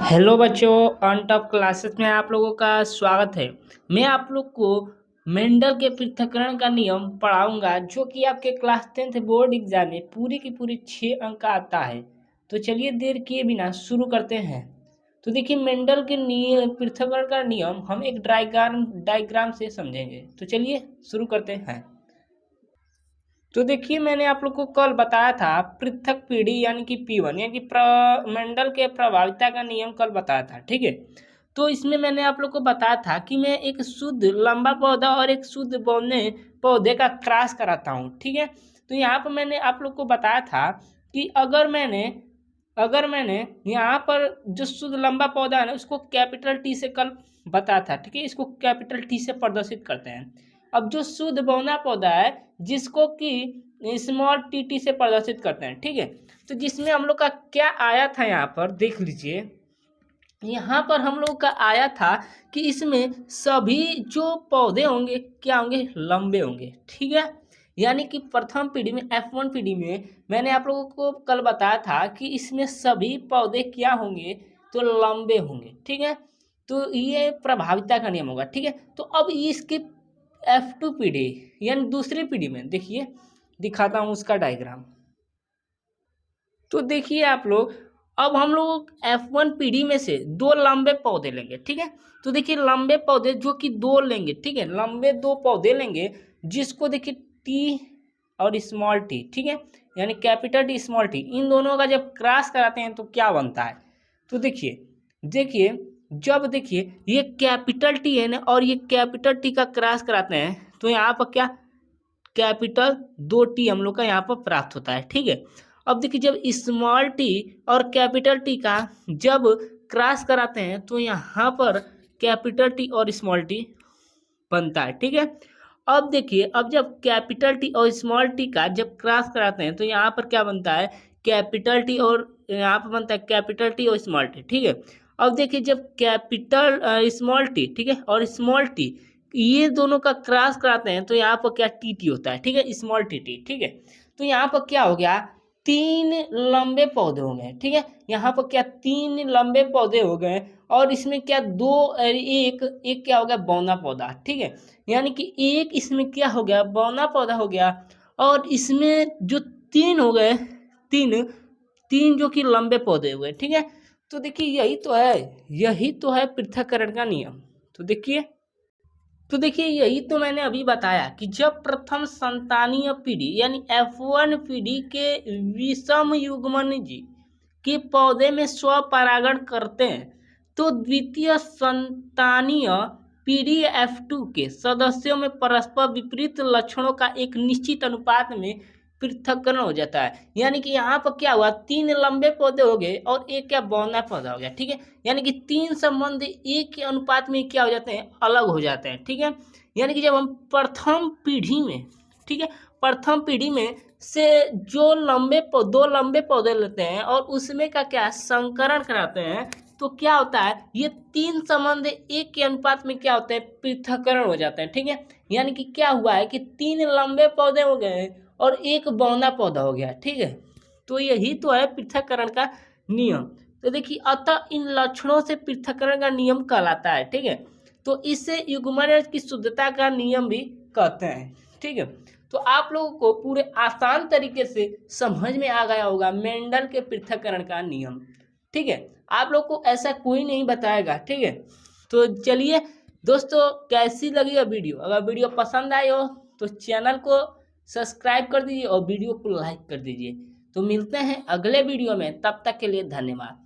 Hello बच्चों, on top classes में आप लोगों का स्वागत है। मैं आप लोग को मेंडल के पृथक्करण का नियम पढ़ाऊंगा, जो कि आपके क्लास 10th बोर्ड एग्जाम में पूरी की पूरी 6 अंक का आता है। तो चलिए देर किए बिना शुरू करते हैं। तो देखिए, मेंडल के नियम पृथक्करण का नियम हम एक डायग्राम से समझेंगे। तो चलिए शुरू करते हैं। तो देखिए, मैंने आप लोग को कल बताया था पृथक पीढ़ी यानी कि P1 यानी कि मेंडल के प्रभाविता का नियम कल बताया था, ठीक है। तो इसमें मैंने आप लोग को बताया था कि मैं एक शुद्ध लंबा पौधा और एक शुद्ध बौने पौधे का क्रॉस कराता हूँ, ठीक है। तो यहाँ पर मैंने आप लोग को बताया था कि अगर मैंने यहाँ पर जो शुद्ध लंबा पौधा है ना, उसको कैपिटल T से कल बताया था, ठीक है। इसको कैपिटल T से प्रदर्शित करते हैं। अब जो शुद्ध बौना पौधा है, जिसको कि स्मॉल टी से प्रदर्शित करते हैं, ठीक है। तो जिसमें हम लोग का क्या आया था, यहाँ पर देख लीजिए। यहाँ पर हम लोग का आया था कि इसमें सभी जो पौधे होंगे क्या होंगे, लंबे होंगे, ठीक है। यानी कि प्रथम पीढ़ी में F1 पीढ़ी में मैंने आप लोगों को कल बताया था कि इसमें सभी पौधे क्या होंगे, तो लंबे होंगे, ठीक है। तो ये प्रभाविता का नियम होगा, ठीक है। तो अब इसके F2 पीढ़ी यानी दूसरी पीढ़ी में देखिए, दिखाता हूँ उसका डायग्राम। तो देखिए आप लोग, अब हम लोग F1 पीढ़ी में से दो लंबे पौधे लेंगे, ठीक है। तो देखिए, लंबे पौधे जो कि दो लेंगे, ठीक है, लंबे दो पौधे लेंगे, जिसको देखिए टी और स्मॉल टी, ठीक है, यानी कैपिटल टी स्मॉल टी, इन दोनों का जब क्रॉस कराते हैं तो क्या बनता है। तो देखिए देखिए जब देखिए ये कैपिटल टी है ना, और ये कैपिटल टी का क्रॉस कराते हैं, तो यहाँ पर क्या कैपिटल 2T हम लोग का यहाँ पर प्राप्त होता है, ठीक है। अब देखिए, जब स्मॉल टी और कैपिटल टी का जब क्रॉस कराते हैं, तो यहाँ पर कैपिटल टी और स्मॉल टी बनता है, ठीक है। अब देखिए, अब जब कैपिटल टी और स्मॉल टी का जब क्रॉस कराते हैं, तो यहाँ पर क्या बनता है, कैपिटल टी, और यहाँ पर बनता है कैपिटल टी और स्मॉल टी, ठीक है। अब देखिए, जब कैपिटल स्मॉल टी, ठीक है, और स्मॉल टी, ये दोनों का क्रॉस कराते हैं, तो यहाँ पर क्या टी टी होता है, ठीक है, स्मॉल टी टी, ठीक है। तो यहाँ पर क्या हो गया, तीन लंबे पौधे हो गए, ठीक है। यहाँ पर क्या तीन लंबे पौधे हो गए, और इसमें क्या दो एक एक क्या हो गया, बौना पौधा, ठीक है। यानी कि एक इसमें क्या हो गया, बौना पौधा हो गया, और इसमें जो तीन हो गए, तीन तीन जो कि लंबे पौधे हुए, ठीक है। तो देखिए, यही तो है पृथक्करण का नियम। तो देखिए यही तो मैंने अभी बताया कि जब प्रथम संतानीय पीढ़ी यानी F1 पीढ़ी के विषम युग्मन जी के पौधे में स्वपरागण करते हैं, तो द्वितीय संतानीय पीढ़ी F2 के सदस्यों में परस्पर विपरीत लक्षणों का एक निश्चित अनुपात में पृथक्करण हो जाता है। यानी कि यहाँ पर क्या हुआ, तीन लंबे पौधे हो गए और एक क्या बौना पौधा हो गया, ठीक है। यानी कि तीन संबंध एक के अनुपात में क्या हो जाते हैं, अलग हो जाते हैं, ठीक है। यानी कि जब हम प्रथम पीढ़ी में, ठीक है, प्रथम पीढ़ी में से जो दो लंबे पौधे लेते हैं और उसमें का क्या संकरण कराते हैं, तो क्या होता है, ये तीन संबंध एक के अनुपात में क्या होते हैं, पृथक्करण हो जाते हैं, ठीक है। यानी कि क्या हुआ है कि तीन लंबे पौधे हो गए और एक बौना पौधा हो गया, ठीक है। तो यही तो है पृथक्करण का नियम। तो देखिए, अतः इन लक्षणों से पृथक्करण का नियम कहलाता है, ठीक है। तो इससे युग्मन की शुद्धता का नियम भी कहते हैं, ठीक है। तो आप लोगों को पूरे आसान तरीके से समझ में आ गया होगा मेंडल के पृथक्करण का नियम, ठीक है। आप लोग को ऐसा कोई नहीं बताएगा, ठीक है। तो चलिए दोस्तों, कैसी लगी यह वीडियो, अगर वीडियो पसंद आई हो तो चैनल को सब्सक्राइब कर दीजिए और वीडियो को लाइक कर दीजिए। तो मिलते हैं अगले वीडियो में, तब तक के लिए धन्यवाद।